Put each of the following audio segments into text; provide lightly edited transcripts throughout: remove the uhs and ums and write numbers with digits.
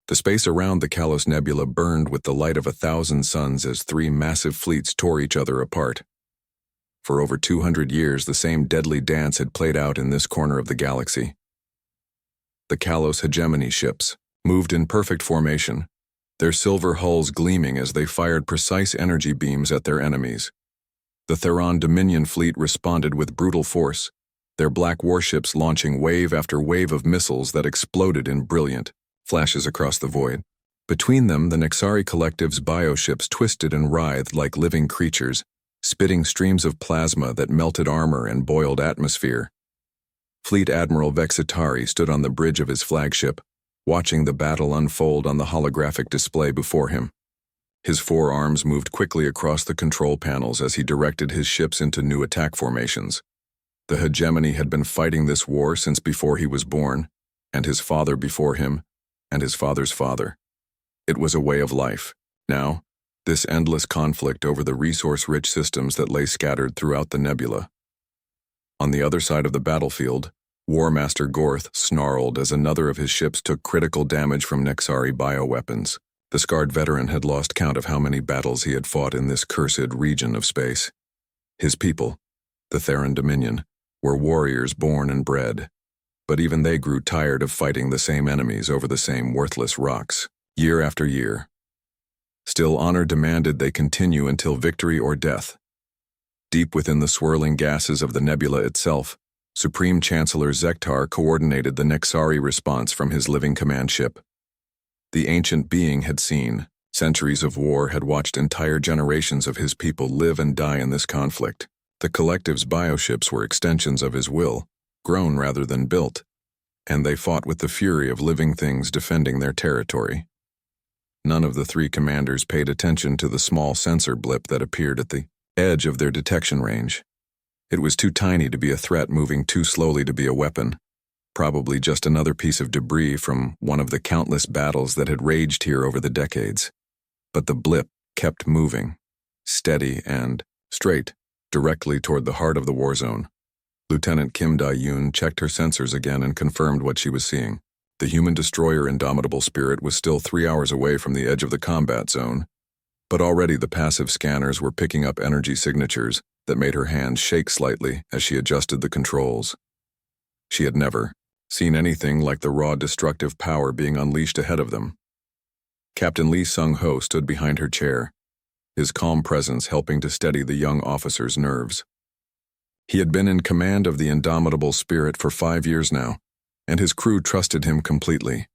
The space around the Kalos Nebula burned with the light of 1,000 suns as three massive fleets tore each other apart. For over 200 years, the same deadly dance had played out in this corner of the galaxy. The Kalos hegemony ships moved in perfect formation, their silver hulls gleaming as they fired precise energy beams at their enemies. The Theron Dominion fleet responded with brutal force, their black warships launching wave after wave of missiles that exploded in brilliant flashes across the void. Between them, the Nexari Collective's bioships twisted and writhed like living creatures, spitting streams of plasma that melted armor and boiled atmosphere. Fleet Admiral Vexitari stood on the bridge of his flagship, watching the battle unfold on the holographic display before him. His forearms moved quickly across the control panels as he directed his ships into new attack formations. The hegemony had been fighting this war since before he was born, and his father before him, and his father's father. It was a way of life. Now, this endless conflict over the resource-rich systems that lay scattered throughout the nebula. On the other side of the battlefield, War Master Gorth snarled as another of his ships took critical damage from Nexari bioweapons. The scarred veteran had lost count of how many battles he had fought in this cursed region of space. His people, the Theron Dominion, were warriors born and bred, but even they grew tired of fighting the same enemies over the same worthless rocks, year after year. Still, honor demanded they continue until victory or death. Deep within the swirling gases of the nebula itself, Supreme Chancellor Zektar coordinated the Nexari response from his living command ship. The ancient being had seen, centuries of war had watched entire generations of his people live and die in this conflict. The Collective's bioships were extensions of his will, grown rather than built, and they fought with the fury of living things defending their territory. None of the three commanders paid attention to the small sensor blip that appeared at the edge of their detection range. It was too tiny to be a threat, moving too slowly to be a weapon. Probably just another piece of debris from one of the countless battles that had raged here over the decades. But the blip kept moving, steady and straight, directly toward the heart of the war zone. Lieutenant Kim Da-yoon checked her sensors again and confirmed what she was seeing. The human destroyer Indomitable Spirit was still 3 hours away from the edge of the combat zone, but already the passive scanners were picking up energy signatures that made her hands shake slightly as she adjusted the controls. She had never seen anything like the raw destructive power being unleashed ahead of them. Captain Lee Sung-ho stood behind her chair, his calm presence helping to steady the young officer's nerves. He had been in command of the Indomitable Spirit for 5 years now, and his crew trusted him completely.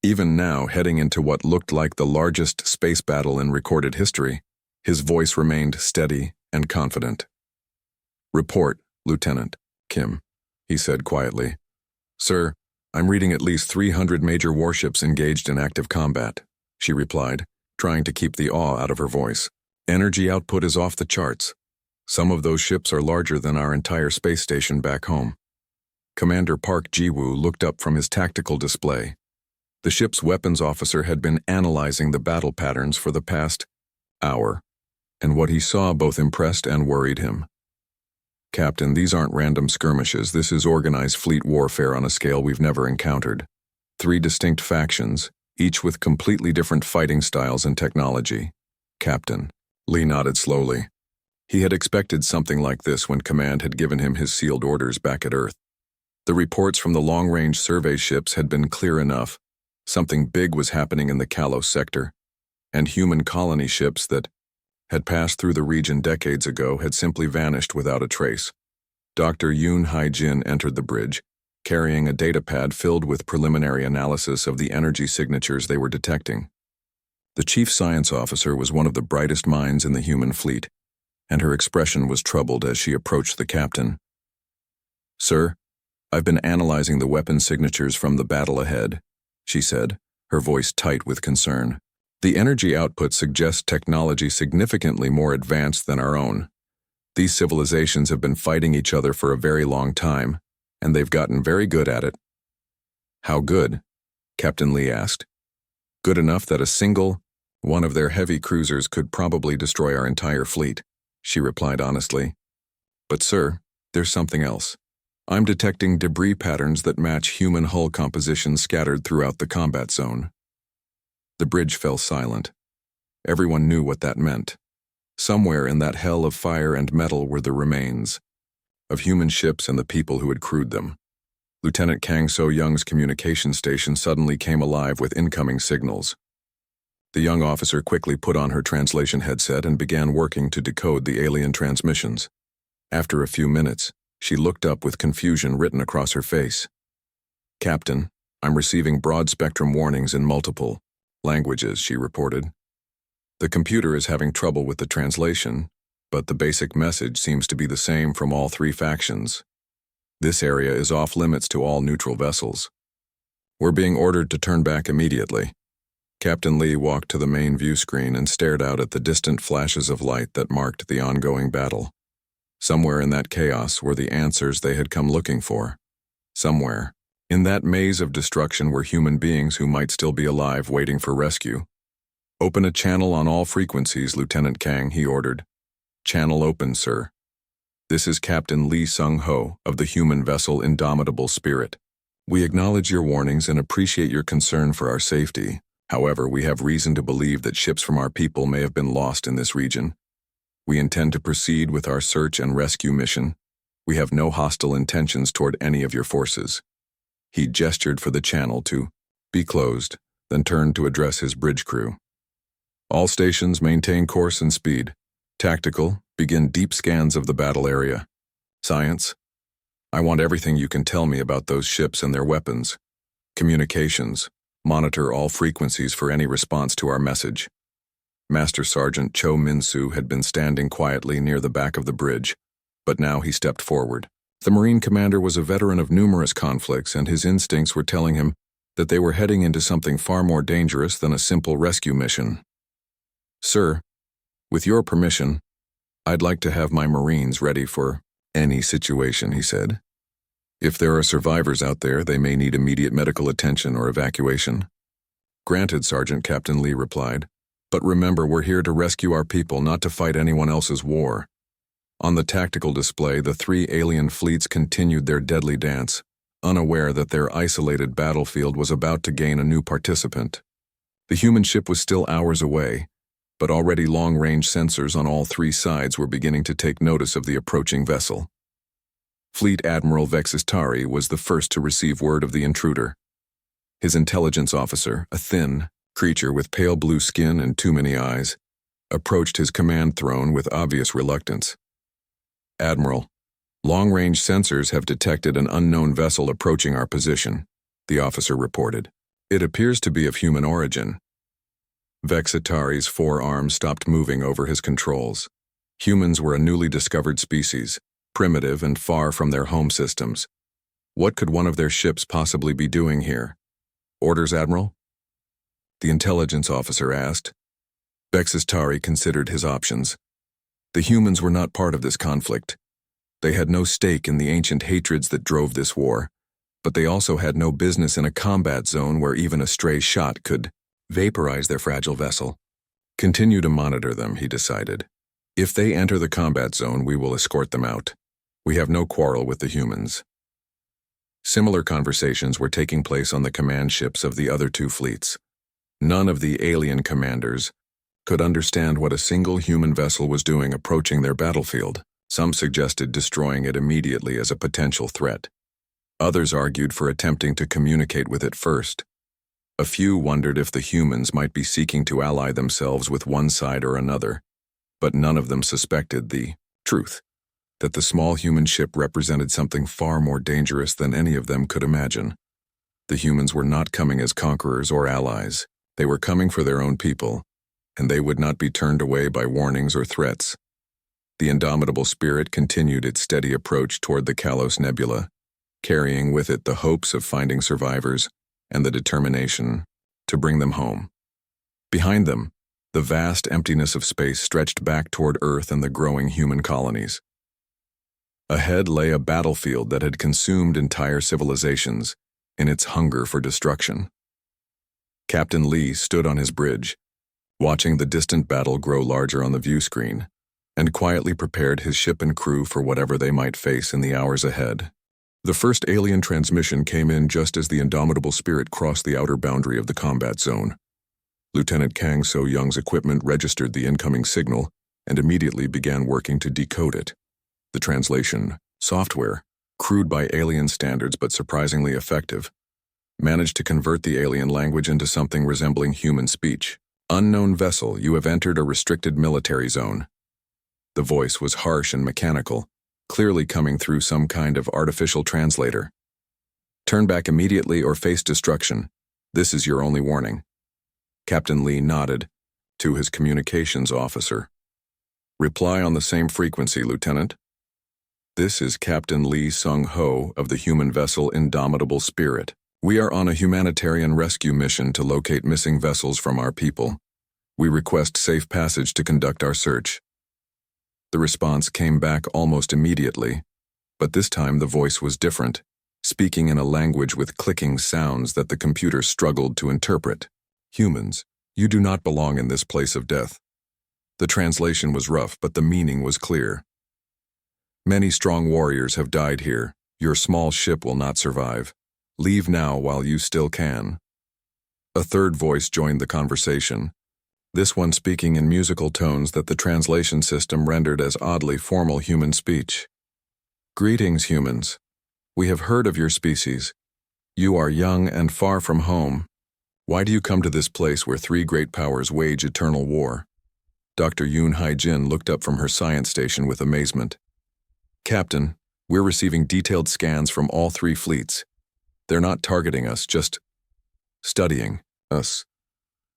Even now, heading into what looked like the largest space battle in recorded history, his voice remained steady and confident. "Report, Lieutenant Kim," he said quietly. "Sir, I'm reading at least 300 major warships engaged in active combat," she replied, trying to keep the awe out of her voice. "Energy output is off the charts. Some of those ships are larger than our entire space station back home." Commander Park Ji-woo looked up from his tactical display. The ship's weapons officer had been analyzing the battle patterns for the past hour, and what he saw both impressed and worried him. "Captain, these aren't random skirmishes. This is organized fleet warfare on a scale we've never encountered. 3 distinct factions, each with completely different fighting styles and technology." "Captain," Lee nodded slowly. He had expected something like this when command had given him his sealed orders back at Earth. The reports from the long-range survey ships had been clear enough. Something big was happening in the Kalos sector, and human colony ships that had passed through the region decades ago had simply vanished without a trace. Dr. Yoon Hai-jin entered the bridge, carrying a datapad filled with preliminary analysis of the energy signatures they were detecting. The chief science officer was one of the brightest minds in the human fleet, and her expression was troubled as she approached the captain. "Sir, I've been analyzing the weapon signatures from the battle ahead," she said, her voice tight with concern. "The energy output suggests technology significantly more advanced than our own. These civilizations have been fighting each other for a very long time, and they've gotten very good at it." "How good?" Captain Lee asked. "Good enough that a single one of their heavy cruisers could probably destroy our entire fleet," she replied honestly. "But sir, there's something else. I'm detecting debris patterns that match human hull composition scattered throughout the combat zone." The bridge fell silent. Everyone knew what that meant. Somewhere in that hell of fire and metal were the remains of human ships and the people who had crewed them. Lieutenant Kang So-young's communication station suddenly came alive with incoming signals. The young officer quickly put on her translation headset and began working to decode the alien transmissions. After a few minutes, she looked up with confusion written across her face. "Captain, I'm receiving broad-spectrum warnings in multiple languages," she reported. "The computer is having trouble with the translation, but the basic message seems to be the same from all three factions. This area is off-limits to all neutral vessels. We're being ordered to turn back immediately." Captain Lee walked to the main view screen and stared out at the distant flashes of light that marked the ongoing battle. Somewhere in that chaos were the answers they had come looking for. Somewhere in that maze of destruction were human beings who might still be alive waiting for rescue. "Open a channel on all frequencies, Lieutenant Kang," he ordered. "Channel open, sir. This is Captain Lee Sung-ho of the human vessel Indomitable Spirit. We acknowledge your warnings and appreciate your concern for our safety. However, we have reason to believe that ships from our people may have been lost in this region. We intend to proceed with our search and rescue mission. We have no hostile intentions toward any of your forces." He gestured for the channel to be closed, then turned to address his bridge crew. "All stations maintain course and speed. Tactical, begin deep scans of the battle area. Science, I want everything you can tell me about those ships and their weapons. Communications, monitor all frequencies for any response to our message." Master Sergeant Cho Min-soo had been standing quietly near the back of the bridge, but now he stepped forward. The Marine commander was a veteran of numerous conflicts, and his instincts were telling him that they were heading into something far more dangerous than a simple rescue mission. "Sir, with your permission, I'd like to have my Marines ready for any situation," he said. "If there are survivors out there, they may need immediate medical attention or evacuation." "Granted, Sergeant," Captain Lee replied. "But remember, we're here to rescue our people, not to fight anyone else's war." On the tactical display, the three alien fleets continued their deadly dance, unaware that their isolated battlefield was about to gain a new participant. The human ship was still hours away, but already long-range sensors on all three sides were beginning to take notice of the approaching vessel. Fleet Admiral Vexistari was the first to receive word of the intruder. His intelligence officer, a thin creature with pale blue skin and too many eyes, approached his command throne with obvious reluctance. "Admiral, long-range sensors have detected an unknown vessel approaching our position," the officer reported. "It appears to be of human origin." Vexitari's forearm stopped moving over his controls. Humans were a newly discovered species, primitive and far from their home systems. What could one of their ships possibly be doing here? "Orders, Admiral?" the intelligence officer asked. Vexistari considered his options. The humans were not part of this conflict. They had no stake in the ancient hatreds that drove this war, but they also had no business in a combat zone where even a stray shot could vaporize their fragile vessel. "Continue to monitor them," he decided. "If they enter the combat zone, we will escort them out. We have no quarrel with the humans." Similar conversations were taking place on the command ships of the other two fleets. None of the alien commanders could understand what a single human vessel was doing approaching their battlefield. Some suggested destroying it immediately as a potential threat. Others argued for attempting to communicate with it first. A few wondered if the humans might be seeking to ally themselves with one side or another, but none of them suspected the truth, that the small human ship represented something far more dangerous than any of them could imagine. The humans were not coming as conquerors or allies. They were coming for their own people, and they would not be turned away by warnings or threats. The Indomitable Spirit continued its steady approach toward the Kalos Nebula, carrying with it the hopes of finding survivors and the determination to bring them home. Behind them, the vast emptiness of space stretched back toward Earth and the growing human colonies. Ahead lay a battlefield that had consumed entire civilizations in its hunger for destruction. Captain Lee stood on his bridge, watching the distant battle grow larger on the view screen, and quietly prepared his ship and crew for whatever they might face in the hours ahead. The first alien transmission came in just as the Indomitable Spirit crossed the outer boundary of the combat zone. Lieutenant Kang So-young's equipment registered the incoming signal and immediately began working to decode it. The translation, software, crude by alien standards but surprisingly effective, managed to convert the alien language into something resembling human speech. Unknown vessel, you have entered a restricted military zone. The voice was harsh and mechanical, clearly coming through some kind of artificial translator. Turn back immediately or face destruction. This is your only warning. Captain Lee nodded to his communications officer. Reply on the same frequency, Lieutenant. This is Captain Lee Sung-ho of the human vessel Indomitable Spirit. We are on a humanitarian rescue mission to locate missing vessels from our people. We request safe passage to conduct our search. The response came back almost immediately, but this time the voice was different, speaking in a language with clicking sounds that the computer struggled to interpret. Humans, you do not belong in this place of death. The translation was rough, but the meaning was clear. Many strong warriors have died here. Your small ship will not survive. Leave now while you still can. A third voice joined the conversation, this one speaking in musical tones that the translation system rendered as oddly formal human speech. Greetings, humans. We have heard of your species. You are young and far from home. Why do you come to this place where three great powers wage eternal war? Dr. Yoon Hai-jin looked up from her science station with amazement. Captain, we're receiving detailed scans from all three fleets. They're not targeting us, just studying us.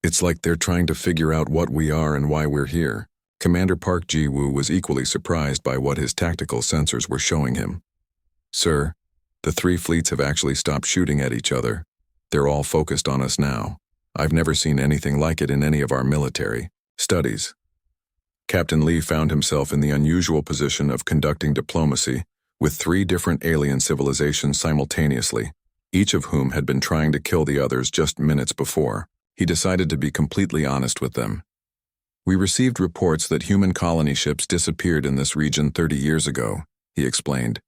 It's like they're trying to figure out what we are and why we're here. Commander Park Ji-woo was equally surprised by what his tactical sensors were showing him. Sir, the three fleets have actually stopped shooting at each other. They're all focused on us now. I've never seen anything like it in any of our military studies. Captain Lee found himself in the unusual position of conducting diplomacy with three different alien civilizations simultaneously, each of whom had been trying to kill the others just minutes before. He decided to be completely honest with them. We received reports that human colony ships disappeared in this region 30 years ago, he explained.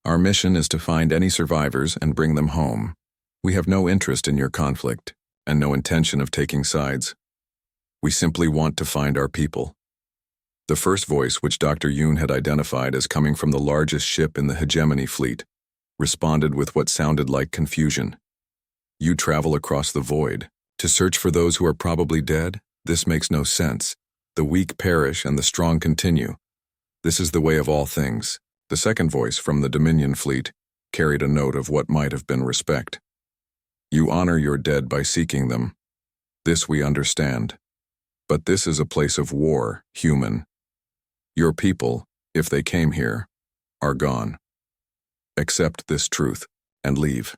Our mission is to find any survivors and bring them home. We have no interest in your conflict and no intention of taking sides. We simply want to find our people. The first voice, which Dr. Yoon had identified as coming from the largest ship in the hegemony fleet, responded with what sounded like confusion. You travel across the void to search for those who are probably dead? This makes no sense. The weak perish and the strong continue. This is the way of all things. The second voice from the Dominion fleet carried a note of what might have been respect. You honor your dead by seeking them. This we understand. But this is a place of war, human. Your people, if they came here, are gone. Accept this truth and leave.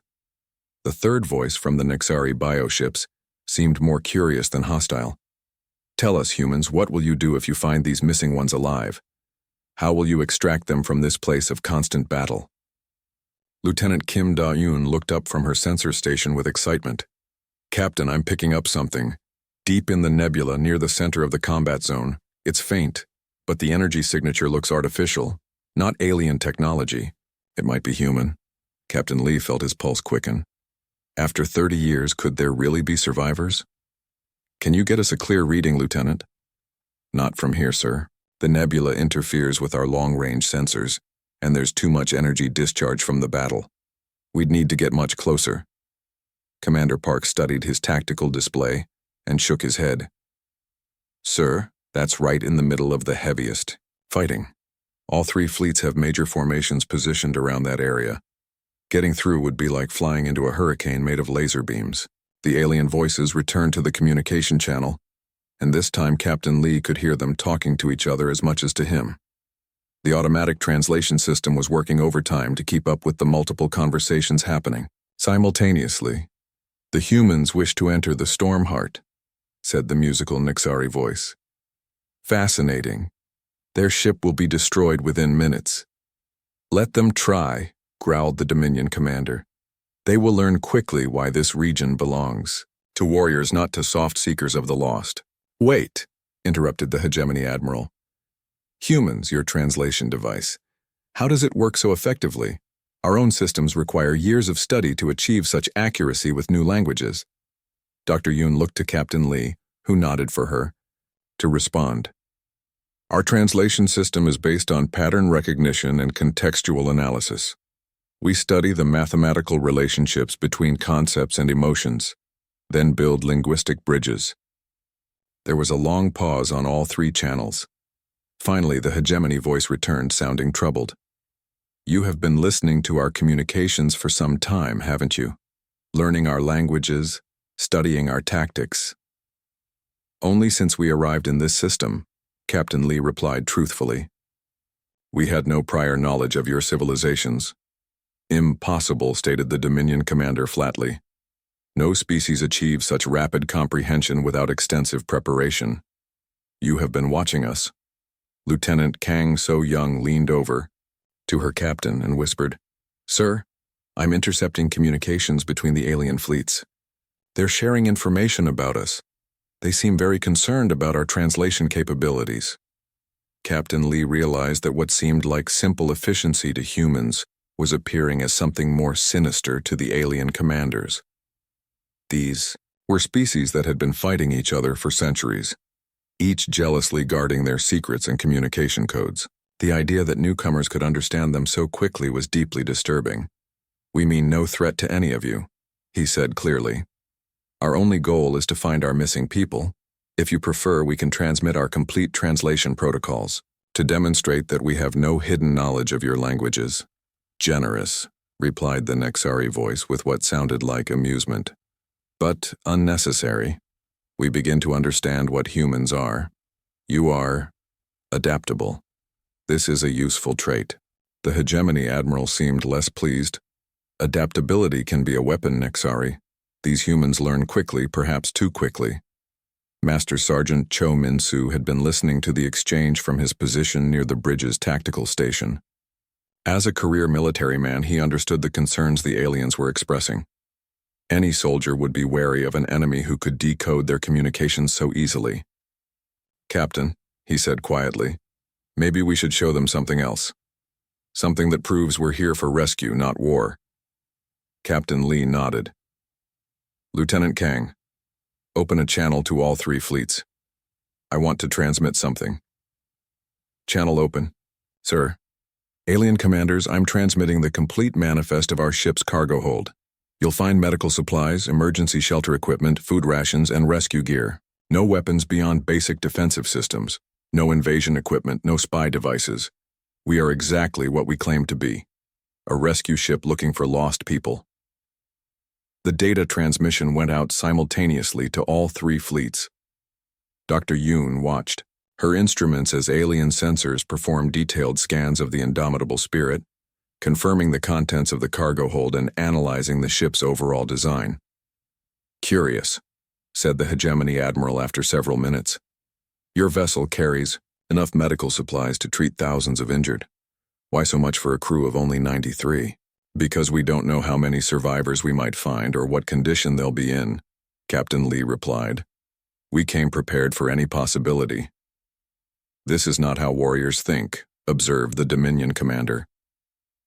The third voice from the Nixari bioships seemed more curious than hostile. Tell us, humans, what will you do if you find these missing ones alive? How will you extract them from this place of constant battle? Lieutenant Kim Da-yoon looked up from her sensor station with excitement. Captain, I'm picking up something. Deep in the nebula near the center of the combat zone. It's faint, but the energy signature looks artificial, not alien technology. It might be human. Captain Lee felt his pulse quicken. After 30 years, could there really be survivors? Can you get us a clear reading, Lieutenant? Not from here, sir. The nebula interferes with our long-range sensors, and there's too much energy discharge from the battle. We'd need to get much closer. Commander Park studied his tactical display and shook his head. Sir, that's right in the middle of the heaviest fighting. All three fleets have major formations positioned around that area. Getting through would be like flying into a hurricane made of laser beams. The alien voices returned to the communication channel, and this time Captain Lee could hear them talking to each other as much as to him. The automatic translation system was working overtime to keep up with the multiple conversations happening. Simultaneously, the humans wish to enter the Stormheart, said the musical Nixari voice. Fascinating. Their ship will be destroyed within minutes. Let them try, growled the Dominion commander. They will learn quickly why this region belongs to warriors, not to soft seekers of the lost. Wait, interrupted the hegemony admiral. Humans, your translation device. How does it work so effectively? Our own systems require years of study to achieve such accuracy with new languages. Dr. Yoon looked to Captain Lee, who nodded for her, to respond. Our translation system is based on pattern recognition and contextual analysis. We study the mathematical relationships between concepts and emotions, then build linguistic bridges. There was a long pause on all three channels. Finally, the hegemony voice returned, sounding troubled. You have been listening to our communications for some time, haven't you? Learning our languages, studying our tactics. Only since we arrived in this system, Captain Lee replied truthfully. We had no prior knowledge of your civilizations. Impossible, stated the Dominion commander flatly. No species achieves such rapid comprehension without extensive preparation. You have been watching us. Lieutenant Kang So-young leaned over to her captain and whispered, Sir, I'm intercepting communications between the alien fleets. They're sharing information about us. They seem very concerned about our translation capabilities. Captain Lee realized that what seemed like simple efficiency to humans was appearing as something more sinister to the alien commanders. These were species that had been fighting each other for centuries, each jealously guarding their secrets and communication codes. The idea that newcomers could understand them so quickly was deeply disturbing. We mean no threat to any of you, he said clearly. Our only goal is to find our missing people. If you prefer, we can transmit our complete translation protocols to demonstrate that we have no hidden knowledge of your languages. Generous, replied the Nexari voice with what sounded like amusement. But unnecessary. We begin to understand what humans are. You are adaptable. This is a useful trait. The hegemony admiral seemed less pleased. Adaptability can be a weapon, Nexari. These humans learn quickly, perhaps too quickly. Master Sergeant Cho Min-soo had been listening to the exchange from his position near the bridge's tactical station. As a career military man, he understood the concerns the aliens were expressing. Any soldier would be wary of an enemy who could decode their communications so easily. Captain, he said quietly, maybe we should show them something else. Something that proves we're here for rescue, not war. Captain Lee nodded. Lieutenant Kang, open a channel to all three fleets. I want to transmit something. Channel open. Sir. Alien commanders, I'm transmitting the complete manifest of our ship's cargo hold. You'll find medical supplies, emergency shelter equipment, food rations, and rescue gear. No weapons beyond basic defensive systems. No invasion equipment, no spy devices. We are exactly what we claim to be. A rescue ship looking for lost people. The data transmission went out simultaneously to all three fleets. Dr. Yoon watched, her instruments as alien sensors performed detailed scans of the indomitable spirit, confirming the contents of the cargo hold and analyzing the ship's overall design. Curious, said the hegemony admiral after several minutes. Your vessel carries enough medical supplies to treat thousands of injured. Why so much for a crew of only 93? Because we don't know how many survivors we might find or what condition they'll be in, Captain Lee replied. We came prepared for any possibility. This is not how warriors think, observed the Dominion commander.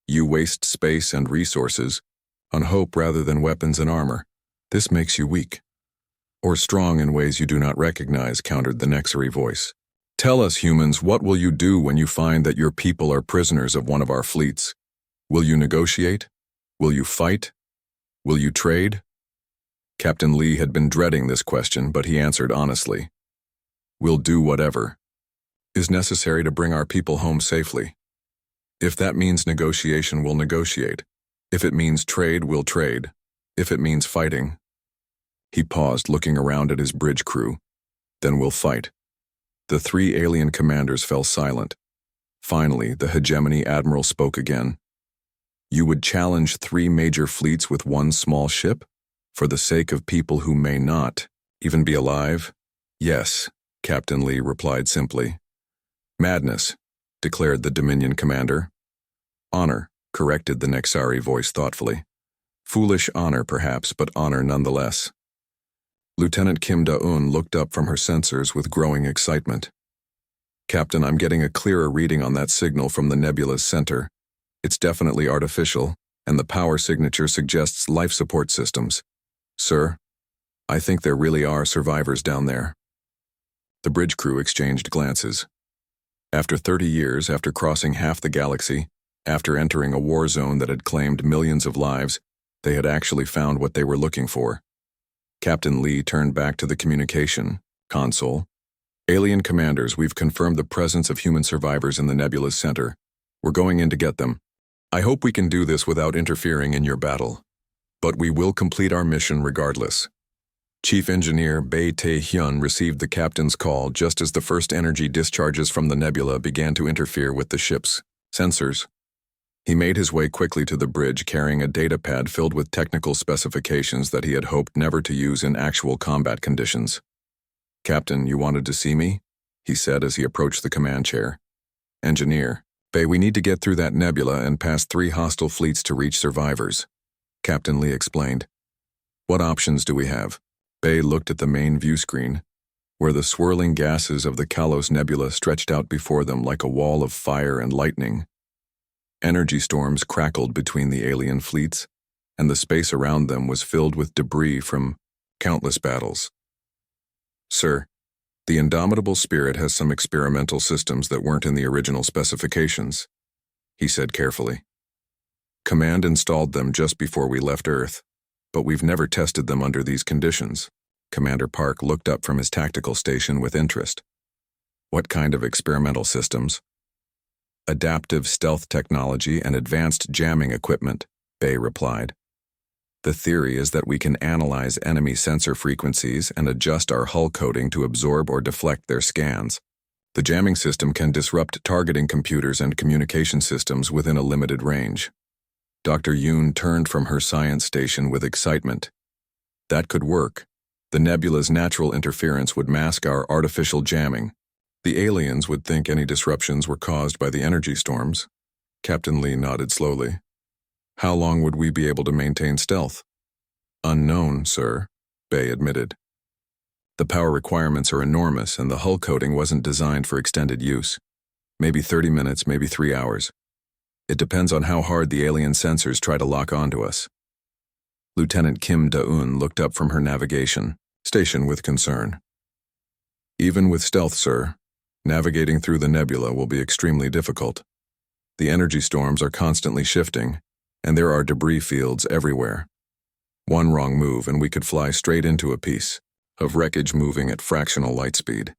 You waste space and resources on hope rather than weapons and armor. This makes you weak. Or strong in ways you do not recognize, countered the Nexari voice. Tell us, humans, what will you do when you find that your people are prisoners of one of our fleets? Will you negotiate? Will you fight? Will you trade? Captain Lee had been dreading this question, but he answered honestly. We'll do whatever is necessary to bring our people home safely. If that means negotiation, we'll negotiate. If it means trade, we'll trade. If it means fighting. He paused, looking around at his bridge crew. Then we'll fight. The three alien commanders fell silent. Finally, the hegemony admiral spoke again. You would challenge three major fleets with one small ship? For the sake of people who may not even be alive? Yes, Captain Lee replied simply. Madness, declared the Dominion commander. Honor, corrected the Nexari voice thoughtfully. Foolish honor, perhaps, but honor nonetheless. Lieutenant Kim Da-eun looked up from her sensors with growing excitement. Captain, I'm getting a clearer reading on that signal from the nebula's center. It's definitely artificial, and the power signature suggests life support systems. Sir, I think there really are survivors down there. The bridge crew exchanged glances. After 30 years, after crossing half the galaxy, after entering a war zone that had claimed millions of lives, they had actually found what they were looking for. Captain Lee turned back to the communication console. Alien commanders, we've confirmed the presence of human survivors in the nebula's center. We're going in to get them. I hope we can do this without interfering in your battle. But we will complete our mission regardless. Chief Engineer Bae Tae-hyun received the captain's call just as the first energy discharges from the nebula began to interfere with the ship's sensors. He made his way quickly to the bridge carrying a data pad filled with technical specifications that he had hoped never to use in actual combat conditions. "Captain, you wanted to see me?" he said as he approached the command chair. "Engineer, Bae, we need to get through that nebula and past 3 hostile fleets to reach survivors," Captain Lee explained. "What options do we have?" Bae looked at the main view screen, where the swirling gases of the Kalos Nebula stretched out before them like a wall of fire and lightning. Energy storms crackled between the alien fleets, and the space around them was filled with debris from countless battles. "Sir, the Indomitable Spirit has some experimental systems that weren't in the original specifications," he said carefully. "Command installed them just before we left Earth, but we've never tested them under these conditions." Commander Park looked up from his tactical station with interest. "What kind of experimental systems?" "Adaptive stealth technology and advanced jamming equipment," Bae replied. "The theory is that we can analyze enemy sensor frequencies and adjust our hull coating to absorb or deflect their scans. The jamming system can disrupt targeting computers and communication systems within a limited range." Dr. Yoon turned from her science station with excitement. "That could work. The nebula's natural interference would mask our artificial jamming. The aliens would think any disruptions were caused by the energy storms." Captain Lee nodded slowly. "How long would we be able to maintain stealth?" "Unknown, sir," Bae admitted. "The power requirements are enormous and the hull coating wasn't designed for extended use. Maybe 30 minutes, maybe 3 hours. It depends on how hard the alien sensors try to lock onto us." Lieutenant Kim Da-eun looked up from her navigation station with concern. "Even with stealth, sir, navigating through the nebula will be extremely difficult. The energy storms are constantly shifting, and there are debris fields everywhere. One wrong move and we could fly straight into a piece of wreckage moving at fractional light speed."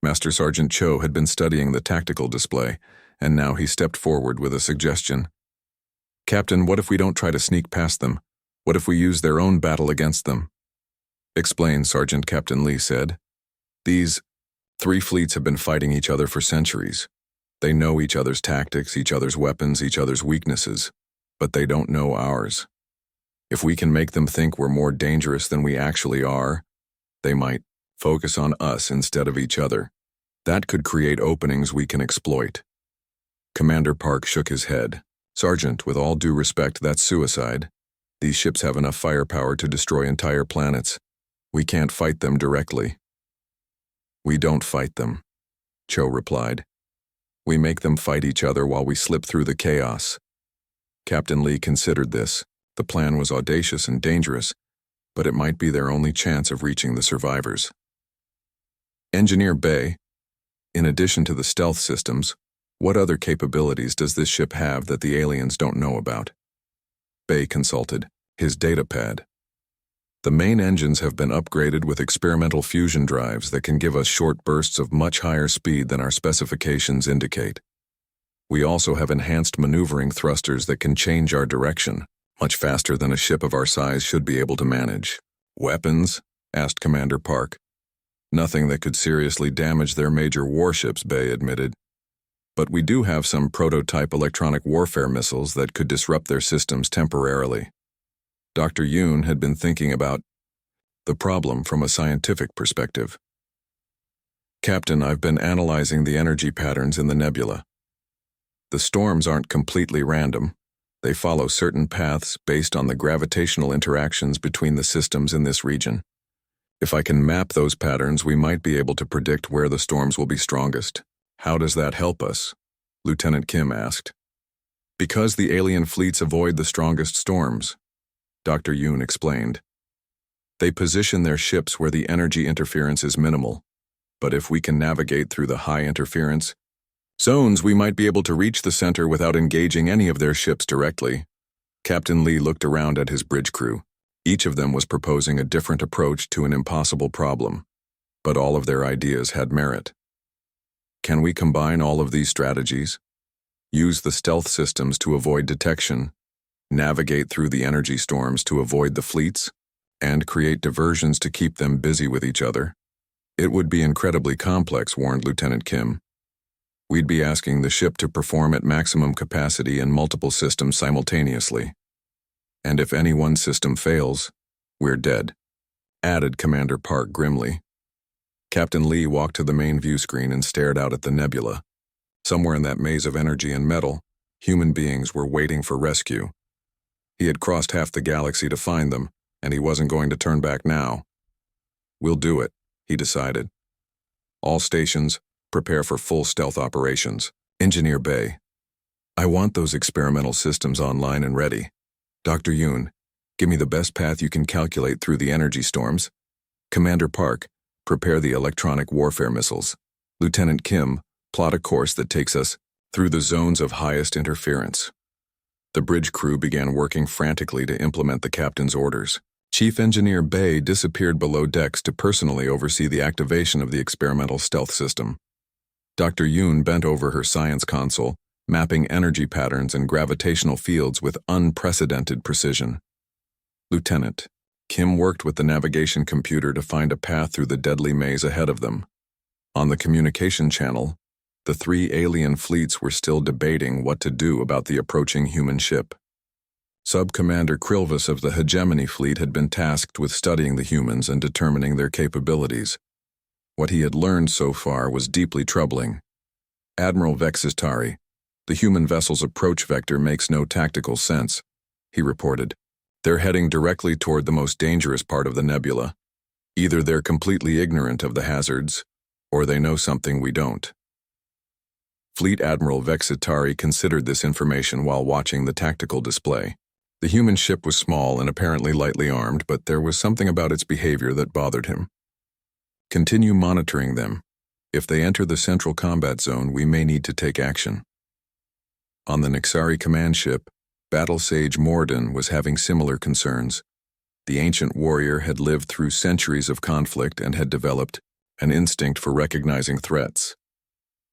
Master Sergeant Cho had been studying the tactical display, and now he stepped forward with a suggestion. "Captain, what if we don't try to sneak past them? What if we use their own battle against them?" "Explain," Sergeant Captain Lee said. "These 3 fleets have been fighting each other for centuries. They know each other's tactics, each other's weapons, each other's weaknesses, but they don't know ours. If we can make them think we're more dangerous than we actually are, they might focus on us instead of each other. That could create openings we can exploit." Commander Park shook his head. "Sergeant, with all due respect, that's suicide. These ships have enough firepower to destroy entire planets. We can't fight them directly." "We don't fight them," Cho replied. "We make them fight each other while we slip through the chaos." Captain Lee considered this. The plan was audacious and dangerous, but it might be their only chance of reaching the survivors. "Engineer Bae, in addition to the stealth systems, what other capabilities does this ship have that the aliens don't know about?" Bae consulted his data pad. "The main engines have been upgraded with experimental fusion drives that can give us short bursts of much higher speed than our specifications indicate. We also have enhanced maneuvering thrusters that can change our direction, much faster than a ship of our size should be able to manage." "Weapons?" asked Commander Park. "Nothing that could seriously damage their major warships," Bae admitted. "But we do have some prototype electronic warfare missiles that could disrupt their systems temporarily." Dr. Yoon had been thinking about the problem from a scientific perspective. "Captain, I've been analyzing the energy patterns in the nebula. The storms aren't completely random. They follow certain paths based on the gravitational interactions between the systems in this region. If I can map those patterns, we might be able to predict where the storms will be strongest." "How does that help us?" Lieutenant Kim asked. "Because the alien fleets avoid the strongest storms," Dr. Yoon explained. "They position their ships where the energy interference is minimal. But if we can navigate through the high interference zones, we might be able to reach the center without engaging any of their ships directly. Captain Lee looked around at his bridge crew. Each of them was proposing a different approach to an impossible problem, but all of their ideas had merit. Can we combine all of these strategies? Use the stealth systems to avoid detection, navigate through the energy storms to avoid the fleets, and create diversions to keep them busy with each other? It would be incredibly complex, warned Lieutenant Kim. We'd be asking the ship to perform at maximum capacity in multiple systems simultaneously. And if any one system fails, we're dead, added Commander Park grimly. Captain Lee walked to the main view screen and stared out at the nebula. Somewhere in that maze of energy and metal, human beings were waiting for rescue. He had crossed half the galaxy to find them, and he wasn't going to turn back now. We'll do it, he decided. All stations, prepare for full stealth operations. Engineer Bay, I want those experimental systems online and ready. Dr. Yoon, give me the best path you can calculate through the energy storms. Commander Park, prepare the electronic warfare missiles. Lieutenant Kim, plot a course that takes us through the zones of highest interference. The bridge crew began working frantically to implement the captain's orders. Chief Engineer Bay disappeared below decks to personally oversee the activation of the experimental stealth system. Dr. Yoon bent over her science console, mapping energy patterns and gravitational fields with unprecedented precision. Lieutenant Kim worked with the navigation computer to find a path through the deadly maze ahead of them. On the communication channel, the three alien fleets were still debating what to do about the approaching human ship. Sub-Commander Krilvis of the Hegemony Fleet had been tasked with studying the humans and determining their capabilities. What he had learned so far was deeply troubling. Admiral Vexistari, the human vessel's approach vector makes no tactical sense, he reported. They're heading directly toward the most dangerous part of the nebula. Either they're completely ignorant of the hazards, or they know something we don't. Fleet Admiral Vexitari considered this information while watching the tactical display. The human ship was small and apparently lightly armed, but there was something about its behavior that bothered him. Continue monitoring them. If they enter the central combat zone, we may need to take action. On the Nixari command ship, Battle Sage Morden was having similar concerns. The ancient warrior had lived through centuries of conflict and had developed an instinct for recognizing threats.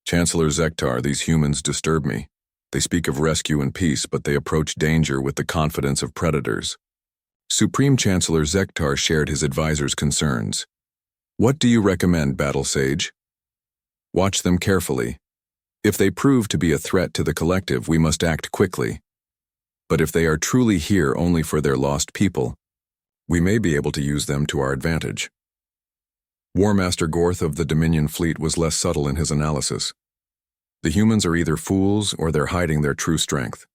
Chancellor Zektar, these humans disturb me. They speak of rescue and peace, but they approach danger with the confidence of predators. Supreme Chancellor Zektar shared his advisor's concerns. What do you recommend, Battle Sage? Watch them carefully. If they prove to be a threat to the collective, we must act quickly. But if they are truly here only for their lost people, we may be able to use them to our advantage. War Master Gorth of the Dominion Fleet was less subtle in his analysis. The humans are either fools or they're hiding their true strength.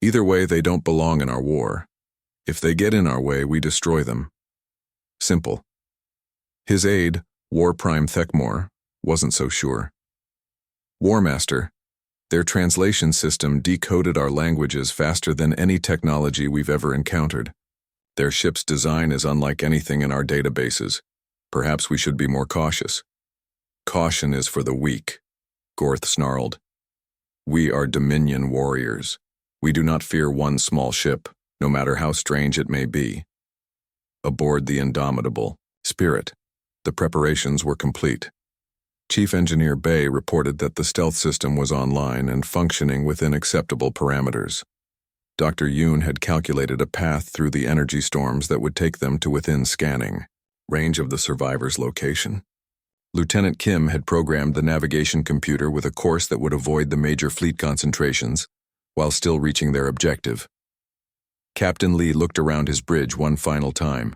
Either way, they don't belong in our war. If they get in our way, we destroy them. Simple. His aide, War Prime Thekmore, wasn't so sure. War Master, their translation system decoded our languages faster than any technology we've ever encountered. Their ship's design is unlike anything in our databases. Perhaps we should be more cautious. Caution is for the weak, Gorth snarled. We are Dominion warriors. We do not fear one small ship, no matter how strange it may be. Aboard the Indomitable Spirit, the preparations were complete. Chief Engineer Bay reported that the stealth system was online and functioning within acceptable parameters. Dr. Yoon had calculated a path through the energy storms that would take them to within scanning range of the survivor's location. Lieutenant Kim had programmed the navigation computer with a course that would avoid the major fleet concentrations while still reaching their objective. Captain Lee looked around his bridge one final time.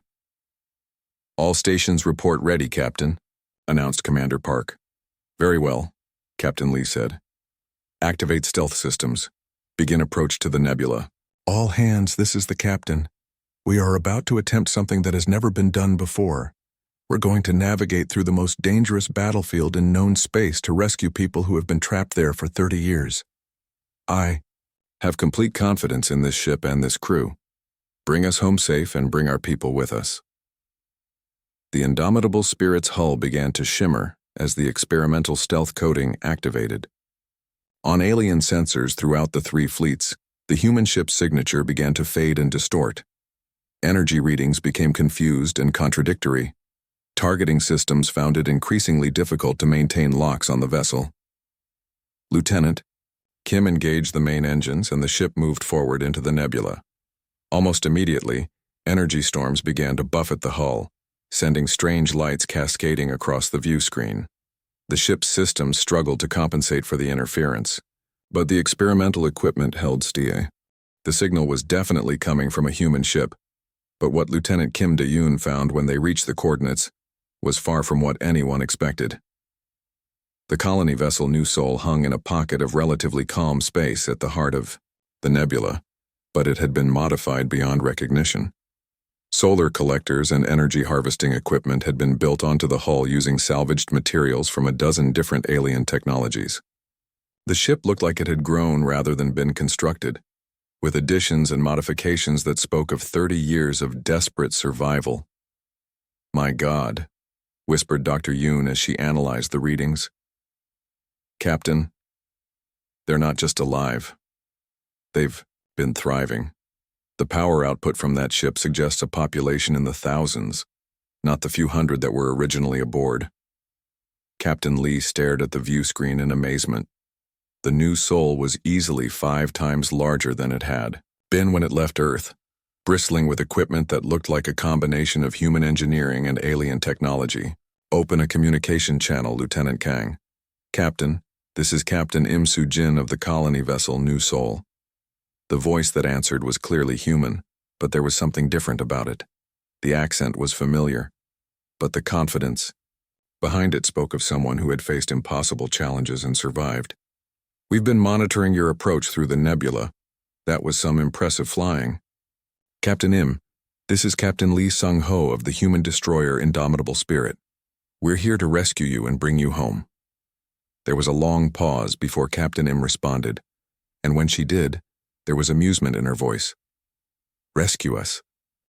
All stations report ready, Captain, announced Commander Park. Very well, Captain Lee said. Activate stealth systems. Begin approach to the nebula. All hands, this is the captain. We are about to attempt something that has never been done before. We're going to navigate through the most dangerous battlefield in known space to rescue people who have been trapped there for 30 years. I have complete confidence in this ship and this crew. Bring us home safe and bring our people with us. The Indomitable Spirit's hull began to shimmer as the experimental stealth coding activated. On alien sensors throughout the three fleets, the human ship's signature began to fade and distort. Energy readings became confused and contradictory. Targeting systems found it increasingly difficult to maintain locks on the vessel. Lieutenant Kim engaged the main engines and the ship moved forward into the nebula. Almost immediately, energy storms began to buffet the hull, sending strange lights cascading across the view screen. The ship's systems struggled to compensate for the interference, but the experimental equipment held steady. The signal was definitely coming from a human ship, but what Lieutenant Kim De-yoon found when they reached the coordinates was far from what anyone expected. The colony vessel New Sol hung in a pocket of relatively calm space at the heart of the nebula, but it had been modified beyond recognition. Solar collectors and energy harvesting equipment had been built onto the hull using salvaged materials from a dozen different alien technologies. The ship looked like it had grown rather than been constructed, with additions and modifications that spoke of 30 years of desperate survival. "My God," whispered Dr. Yoon as she analyzed the readings. "Captain, they're not just alive. They've been thriving. The power output from that ship suggests a population in the thousands, not the few hundred that were originally aboard." Captain Lee stared at the view screen in amazement. The New Sol was easily 5 times larger than it had been when it left Earth, bristling with equipment that looked like a combination of human engineering and alien technology. "Open a communication channel, Lieutenant Kang." "Captain, this is Captain Im Soo-jin of the colony vessel New Sol." The voice that answered was clearly human, but there was something different about it. The accent was familiar, but the confidence behind it spoke of someone who had faced impossible challenges and survived. "We've been monitoring your approach through the nebula. That was some impressive flying." "Captain Im, this is Captain Lee Sung-ho of the human destroyer Indomitable Spirit. We're here to rescue you and bring you home." There was a long pause before Captain Im responded, and when she did, there was amusement in her voice. "Rescue us."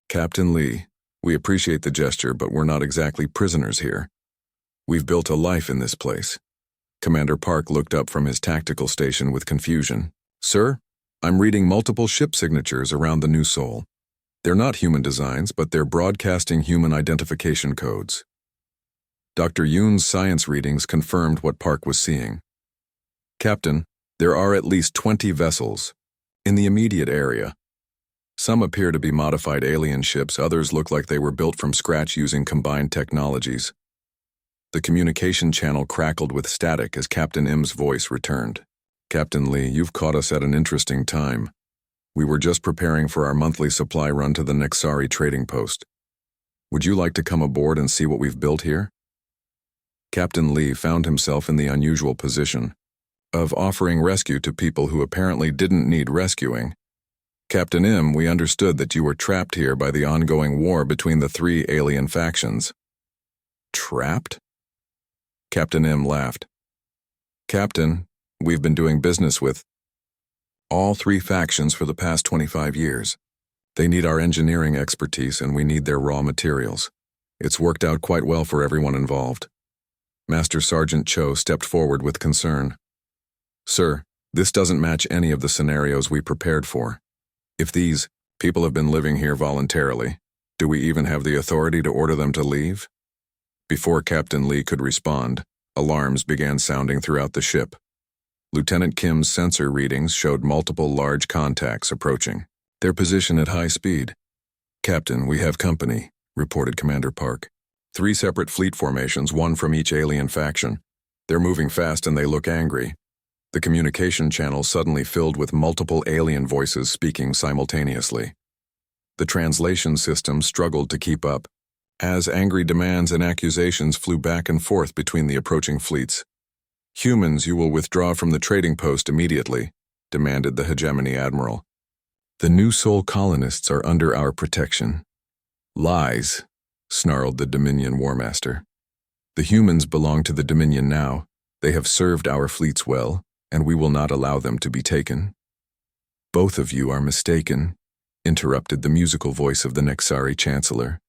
"Captain Lee, we appreciate the gesture, but we're not exactly prisoners here. We've built a life in this place." Commander Park looked up from his tactical station with confusion. "Sir, I'm reading multiple ship signatures around the New Sol. They're not human designs, but they're broadcasting human identification codes." Dr. Yoon's science readings confirmed what Park was seeing. "Captain, there are at least 20 vessels in the immediate area. Some appear to be modified alien ships, others look like they were built from scratch using combined technologies." The communication channel crackled with static as Captain Im's voice returned. "Captain Lee, you've caught us at an interesting time. We were just preparing for our monthly supply run to the Nexari trading post. Would you like to come aboard and see what we've built here?" Captain Lee found himself in the unusual position of offering rescue to people who apparently didn't need rescuing. "Captain Im, we understood that you were trapped here by the ongoing war between the 3 alien factions." "Trapped?" Captain Im laughed. "Captain, we've been doing business with all 3 factions for the past 25 years. They need our engineering expertise and we need their raw materials. It's worked out quite well for everyone involved." Master Sergeant Cho stepped forward with concern. "Sir, this doesn't match any of the scenarios we prepared for. If these people have been living here voluntarily, do we even have the authority to order them to leave?" Before Captain Lee could respond, alarms began sounding throughout the ship. Lieutenant Kim's sensor readings showed multiple large contacts approaching, their position at high speed. "Captain, we have company," reported Commander Park. 3 separate fleet formations, 1 from each alien faction. They're moving fast and they look angry." The communication channel suddenly filled with multiple alien voices speaking simultaneously. The translation system struggled to keep up, as angry demands and accusations flew back and forth between the approaching fleets. "Humans, you will withdraw from the trading post immediately," demanded the Hegemony Admiral. "The New Sol colonists are under our protection." "Lies," snarled the Dominion War Master. "The humans belong to the Dominion now. They have served our fleets well, and we will not allow them to be taken." "Both of you are mistaken," interrupted the musical voice of the Nexari Chancellor.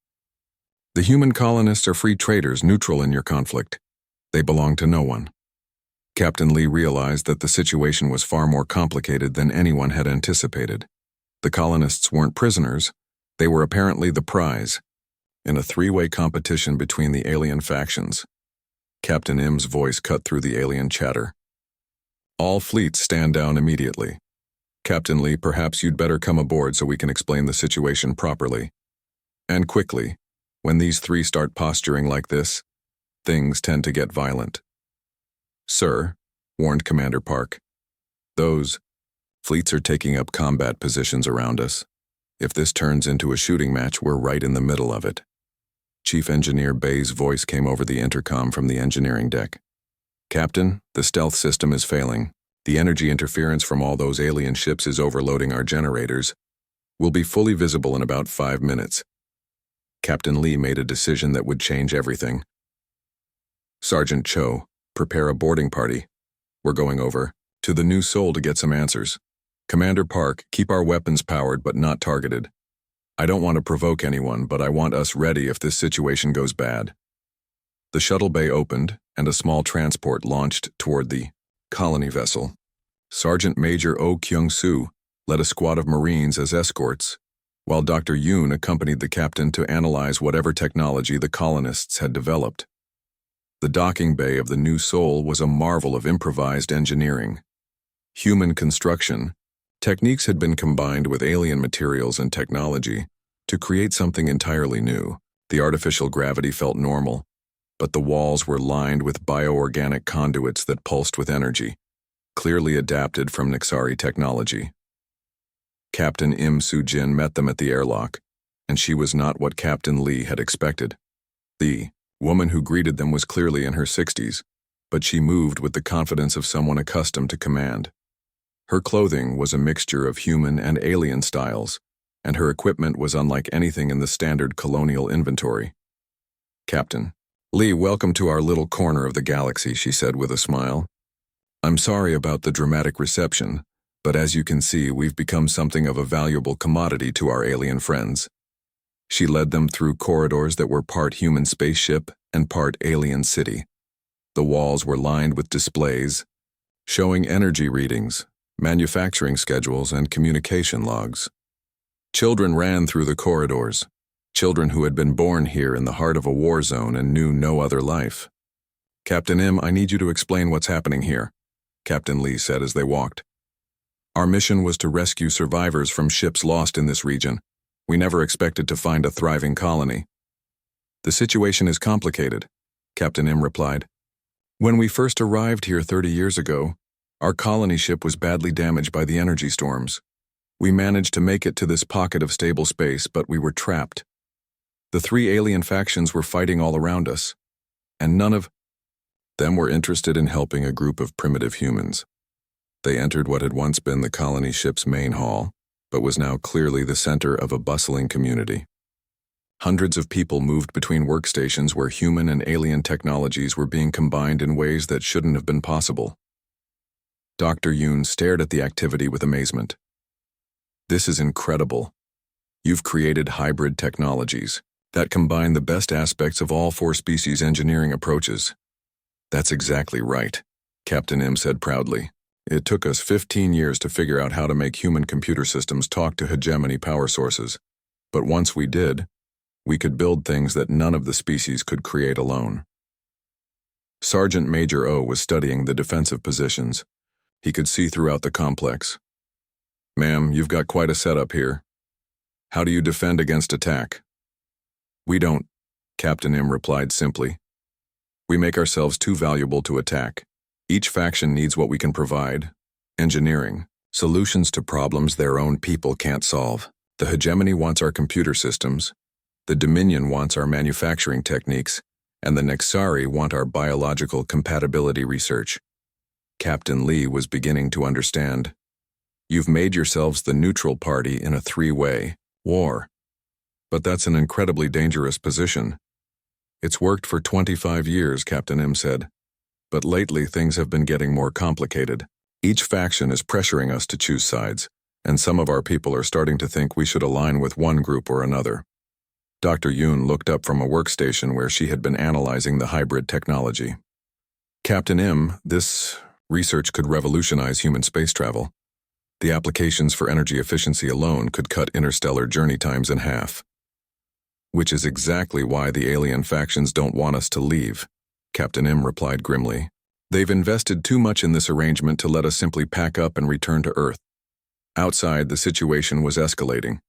"The human colonists are free traders neutral in your conflict. They belong to no one. Captain Lee realized that the situation was far more complicated than anyone had anticipated. The colonists weren't prisoners, they were apparently the prize, in a three-way competition between the alien factions. Captain Im's voice cut through the alien chatter. All fleets stand down immediately. Captain Lee, perhaps you'd better come aboard so we can explain the situation properly. And quickly. When these three start posturing like this, things tend to get violent. Sir, warned Commander Park, those fleets are taking up combat positions around us. If this turns into a shooting match, we're right in the middle of it. Chief Engineer Bay's voice came over the intercom from the engineering deck. Captain, the stealth system is failing. The energy interference from all those alien ships is overloading our generators. We'll be fully visible in about 5 minutes. Captain Lee made a decision that would change everything. Sergeant Cho, prepare a boarding party. We're going over to the New Sol to get some answers. Commander Park, keep our weapons powered but not targeted. I don't want to provoke anyone, but I want us ready if this situation goes bad. The shuttle bay opened, and a small transport launched toward the colony vessel. Sergeant Major Oh Kyung-soo led a squad of Marines as escorts, while Dr. Yoon accompanied the captain to analyze whatever technology the colonists had developed. The docking bay of the New Sol was a marvel of improvised engineering. Human construction, techniques had been combined with alien materials and technology to create something entirely new. The artificial gravity felt normal, but the walls were lined with bioorganic conduits that pulsed with energy, clearly adapted from Nixari technology. Captain Im Soo-jin met them at the airlock, and she was not what Captain Lee had expected. The woman who greeted them was clearly in her 60s, but she moved with the confidence of someone accustomed to command. Her clothing was a mixture of human and alien styles, and her equipment was unlike anything in the standard colonial inventory. Captain Lee, welcome to our little corner of the galaxy, she said with a smile. I'm sorry about the dramatic reception, but as you can see, we've become something of a valuable commodity to our alien friends. She led them through corridors that were part human spaceship and part alien city. The walls were lined with displays, showing energy readings, manufacturing schedules, and communication logs. Children ran through the corridors, children who had been born here in the heart of a war zone and knew no other life. Captain Im, I need you to explain what's happening here, Captain Lee said as they walked. Our mission was to rescue survivors from ships lost in this region. We never expected to find a thriving colony. The situation is complicated, Captain Im replied. When we first arrived here 30 years ago, our colony ship was badly damaged by the energy storms. We managed to make it to this pocket of stable space, but we were trapped. The three alien factions were fighting all around us, and none of them were interested in helping a group of primitive humans. They entered what had once been the colony ship's main hall, but was now clearly the center of a bustling community. Hundreds of people moved between workstations where human and alien technologies were being combined in ways that shouldn't have been possible. Dr. Yoon stared at the activity with amazement. This is incredible. You've created hybrid technologies that combine the best aspects of all four species engineering approaches. That's exactly right, Captain Im said proudly. It took us 15 years to figure out how to make human computer systems talk to hegemony power sources. But once we did, we could build things that none of the species could create alone. Sergeant Major O was studying the defensive positions. He could see throughout the complex. Ma'am, you've got quite a setup here. How do you defend against attack? We don't, Captain Im replied simply. We make ourselves too valuable to attack. Each faction needs what we can provide. Engineering, solutions to problems their own people can't solve. The hegemony wants our computer systems, the Dominion wants our manufacturing techniques, and the Nexari want our biological compatibility research. Captain Lee was beginning to understand. You've made yourselves the neutral party in a three-way war. But that's an incredibly dangerous position. It's worked for 25 years, Captain Im said. But lately things have been getting more complicated. Each faction is pressuring us to choose sides, and some of our people are starting to think we should align with one group or another. Dr. Yoon looked up from a workstation where she had been analyzing the hybrid technology. Captain M, this research could revolutionize human space travel. The applications for energy efficiency alone could cut interstellar journey times in half. Which is exactly why the alien factions don't want us to leave, Captain M replied grimly. They've invested too much in this arrangement to let us simply pack up and return to Earth. Outside, the situation was escalating.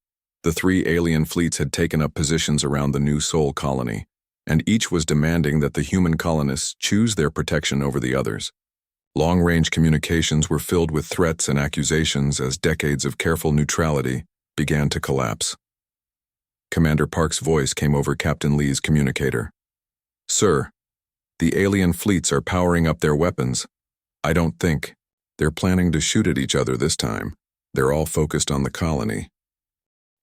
The 3 alien fleets had taken up positions around the new Sol colony, and each was demanding that the human colonists choose their protection over the others. Long-range communications were filled with threats and accusations as decades of careful neutrality began to collapse. Commander Park's voice came over Captain Lee's communicator. Sir, the alien fleets are powering up their weapons. I don't think they're planning to shoot at each other this time. They're all focused on the colony.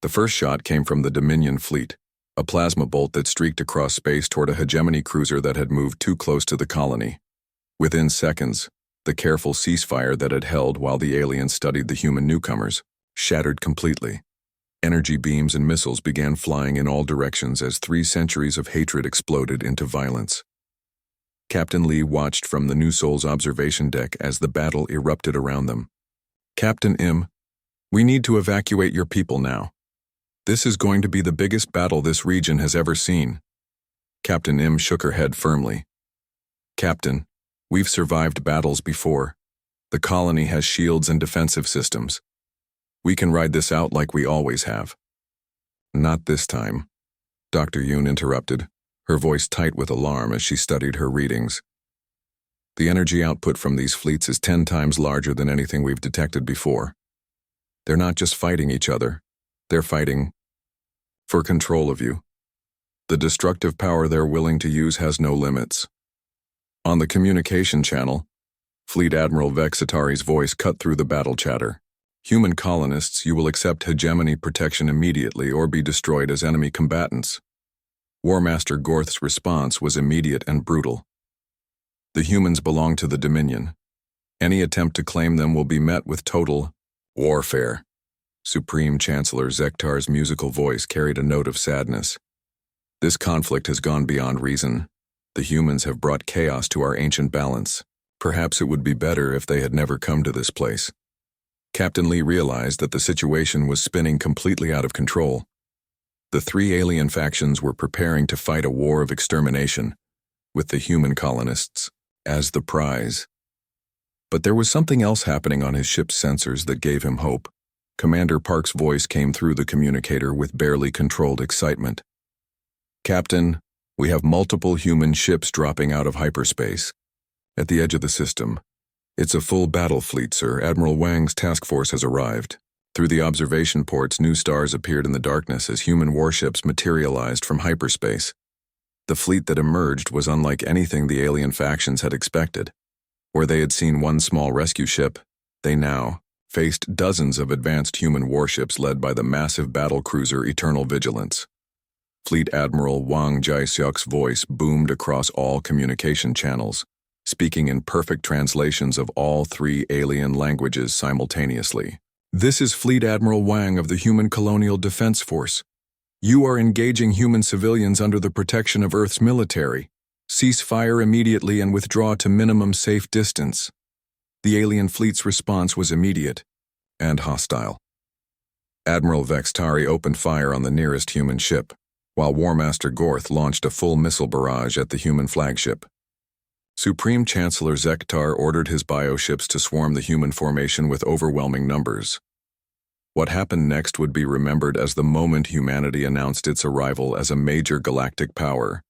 The first shot came from the Dominion fleet, a plasma bolt that streaked across space toward a hegemony cruiser that had moved too close to the colony. Within seconds, the careful ceasefire that had held while the aliens studied the human newcomers shattered completely. Energy beams and missiles began flying in all directions as 3 centuries of hatred exploded into violence. Captain Lee watched from the New Sol's observation deck as the battle erupted around them. Captain M, we need to evacuate your people now. This is going to be the biggest battle this region has ever seen. Captain M shook her head firmly. Captain, we've survived battles before. The colony has shields and defensive systems. We can ride this out like we always have. Not this time, Dr. Yoon interrupted, her voice tight with alarm as she studied her readings. The energy output from these fleets is 10 times larger than anything we've detected before. They're not just fighting each other, they're fighting for control of you. The destructive power they're willing to use has no limits. On the communication channel, Fleet Admiral Vexitari's voice cut through the battle chatter. Human colonists, you will accept hegemony protection immediately or be destroyed as enemy combatants. War Master Gorth's response was immediate and brutal. The humans belong to the Dominion. Any attempt to claim them will be met with total warfare. Supreme Chancellor Zektar's musical voice carried a note of sadness. This conflict has gone beyond reason. The humans have brought chaos to our ancient balance. Perhaps it would be better if they had never come to this place. Captain Lee realized that the situation was spinning completely out of control. The 3 alien factions were preparing to fight a war of extermination, with the human colonists as the prize. But there was something else happening on his ship's sensors that gave him hope. Commander Park's voice came through the communicator with barely controlled excitement. Captain, we have multiple human ships dropping out of hyperspace. At the edge of the system. It's a full battle fleet, sir. Admiral Wang's task force has arrived. Through the observation ports, new stars appeared in the darkness as human warships materialized from hyperspace. The fleet that emerged was unlike anything the alien factions had expected. Where they had seen one small rescue ship, they now faced dozens of advanced human warships led by the massive battle cruiser Eternal Vigilance. Fleet Admiral Wang Jaiseok's voice boomed across all communication channels, speaking in perfect translations of all 3 alien languages simultaneously. This is Fleet Admiral Wang of the Human Colonial Defense Force. You are engaging human civilians under the protection of Earth's military. Cease fire immediately and withdraw to minimum safe distance. The alien fleet's response was immediate and hostile. Admiral Vextari opened fire on the nearest human ship, while War Master Gorth launched a full missile barrage at the human flagship. Supreme Chancellor Zektar ordered his bioships to swarm the human formation with overwhelming numbers. What happened next would be remembered as the moment humanity announced its arrival as a major galactic power.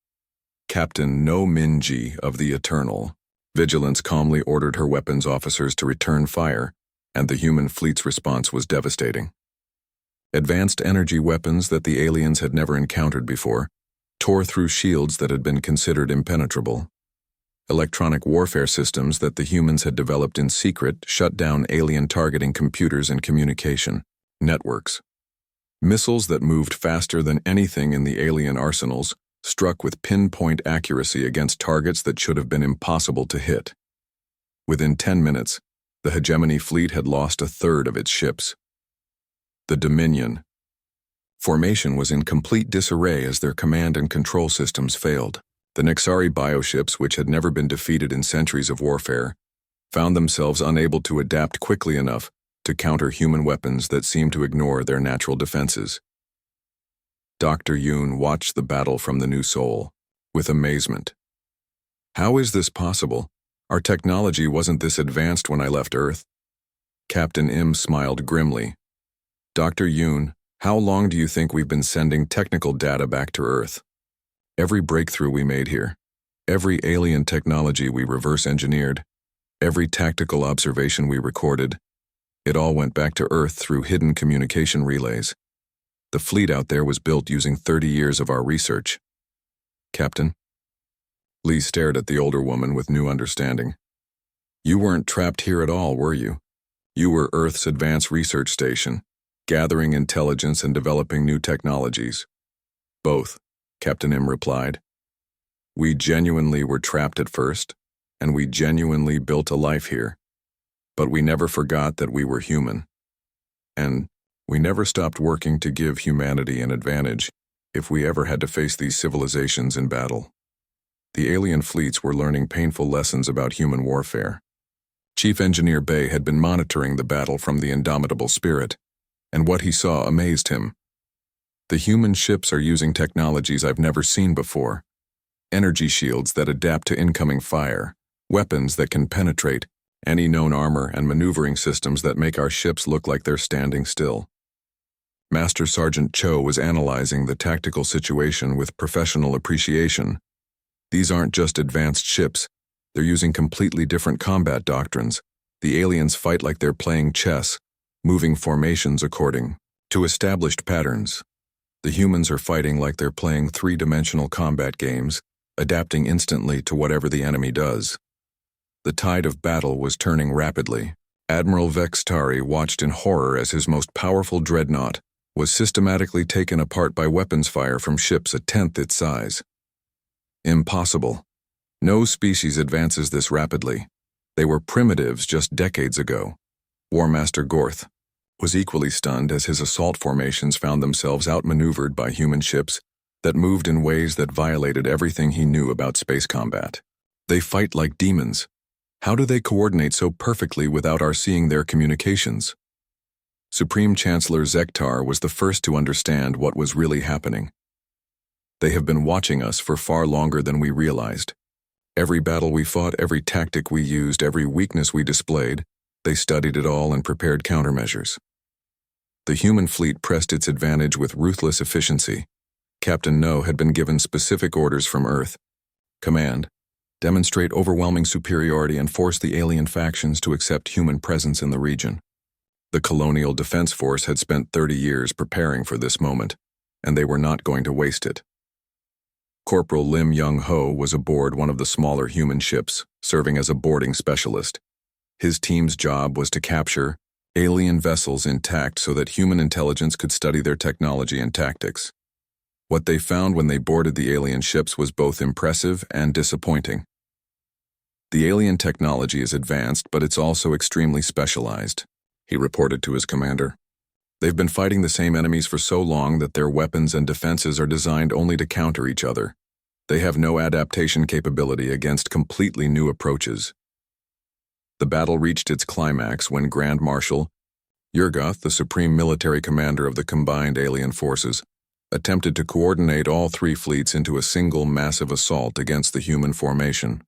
Captain No Minji of the Eternal Vigilance calmly ordered her weapons officers to return fire, and the human fleet's response was devastating. Advanced energy weapons that the aliens had never encountered before tore through shields that had been considered impenetrable. Electronic warfare systems that the humans had developed in secret shut down alien targeting computers and communication networks. Missiles that moved faster than anything in the alien arsenals struck with pinpoint accuracy against targets that should have been impossible to hit. Within 10 minutes, the hegemony fleet had lost a third of its ships. The Dominion formation was in complete disarray as their command and control systems failed. The Nexari bioships, which had never been defeated in centuries of warfare, found themselves unable to adapt quickly enough to counter human weapons that seemed to ignore their natural defenses. Dr. Yoon watched the battle from the New Sol with amazement. How is this possible? Our technology wasn't this advanced when I left Earth. Captain Im smiled grimly. Dr. Yoon, how long do you think we've been sending technical data back to Earth? Every breakthrough we made here, every alien technology we reverse-engineered, every tactical observation we recorded, it all went back to Earth through hidden communication relays. The fleet out there was built using 30 years of our research. Captain? Lee stared at the older woman with new understanding. You weren't trapped here at all, were you? You were Earth's advanced research station, gathering intelligence and developing new technologies. Both, Captain Im replied. We genuinely were trapped at first, and we genuinely built a life here. But we never forgot that we were human. And we never stopped working to give humanity an advantage if we ever had to face these civilizations in battle. The alien fleets were learning painful lessons about human warfare. Chief Engineer Bay had been monitoring the battle from the indomitable spirit, and what he saw amazed him. The human ships are using technologies I've never seen before. Energy shields that adapt to incoming fire, weapons that can penetrate any known armor, and maneuvering systems that make our ships look like they're standing still. Master Sergeant Cho was analyzing the tactical situation with professional appreciation. These aren't just advanced ships, they're using completely different combat doctrines. The aliens fight like they're playing chess, moving formations according to established patterns. The humans are fighting like they're playing three-dimensional combat games, adapting instantly to whatever the enemy does. The tide of battle was turning rapidly. Admiral Vextari watched in horror as his most powerful dreadnought was systematically taken apart by weapons fire from ships a tenth its size. Impossible. No species advances this rapidly. They were primitives just decades ago. War Master Gorth was equally stunned as his assault formations found themselves outmaneuvered by human ships that moved in ways that violated everything he knew about space combat. They fight like demons. How do they coordinate so perfectly without our seeing their communications? Supreme Chancellor Zektar was the first to understand what was really happening. They have been watching us for far longer than we realized. Every battle we fought, every tactic we used, every weakness we displayed, they studied it all and prepared countermeasures. The human fleet pressed its advantage with ruthless efficiency. Captain No had been given specific orders from Earth. Command: demonstrate overwhelming superiority and force the alien factions to accept human presence in the region. The Colonial Defense Force had spent 30 years preparing for this moment, and they were not going to waste it. Corporal Lim Young-ho was aboard one of the smaller human ships, serving as a boarding specialist. His team's job was to capture alien vessels intact so that human intelligence could study their technology and tactics. What they found when they boarded the alien ships was both impressive and disappointing. The alien technology is advanced, but it's also extremely specialized, he reported to his commander. They've been fighting the same enemies for so long that their weapons and defenses are designed only to counter each other. They have no adaptation capability against completely new approaches. The battle reached its climax when Grand Marshal Yurgoth, the supreme military commander of the combined alien forces, attempted to coordinate all three fleets into a single massive assault against the human formation.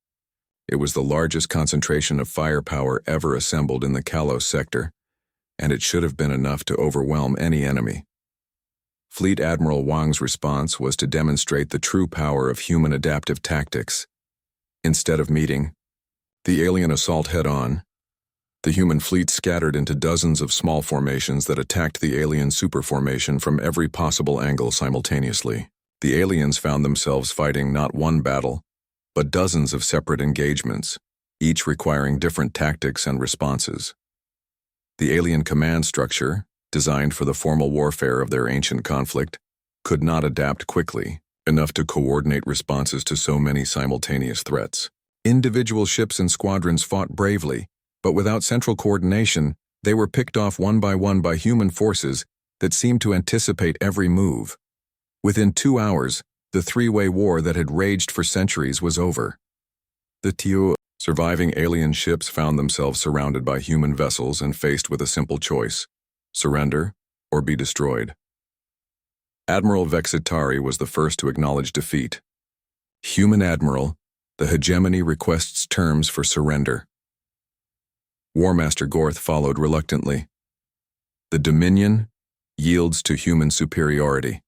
It was the largest concentration of firepower ever assembled in the Kalos sector, and it should have been enough to overwhelm any enemy. Fleet Admiral Wang's response was to demonstrate the true power of human adaptive tactics. Instead of meeting the alien assault head-on, the human fleet scattered into dozens of small formations that attacked the alien superformation from every possible angle simultaneously. The aliens found themselves fighting not one battle, but dozens of separate engagements, each requiring different tactics and responses. The alien command structure, designed for the formal warfare of their ancient conflict, could not adapt quickly enough to coordinate responses to so many simultaneous threats. Individual ships and squadrons fought bravely, but without central coordination, they were picked off one by human forces that seemed to anticipate every move. Within 2 hours, The three-way war that had raged for centuries was over. The few surviving alien ships found themselves surrounded by human vessels and faced with a simple choice: surrender or be destroyed. Admiral Vexitari was the first to acknowledge defeat. Human Admiral, the hegemony requests terms for surrender. Warmaster Gorth followed reluctantly. The Dominion yields to human superiority.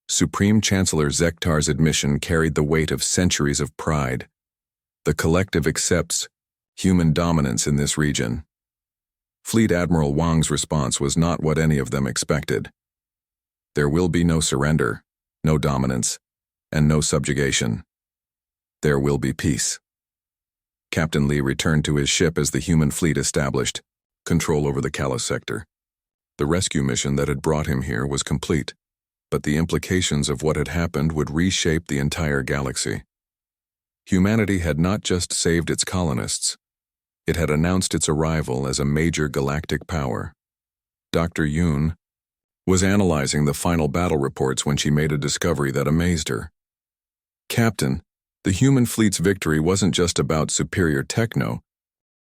Supreme Chancellor Zektar's admission carried the weight of centuries of pride. The collective accepts human dominance in this region. Fleet Admiral Wang's response was not what any of them expected. There will be no surrender, no dominance, and no subjugation. There will be peace. Captain Lee returned to his ship as the human fleet established control over the Kalos sector. The rescue mission that had brought him here was complete, but the implications of what had happened would reshape the entire galaxy. Humanity had not just saved its colonists, it had announced its arrival as a major galactic power. Dr. Yoon was analyzing the final battle reports when she made a discovery that amazed her. Captain, the human fleet's victory wasn't just about superior techno,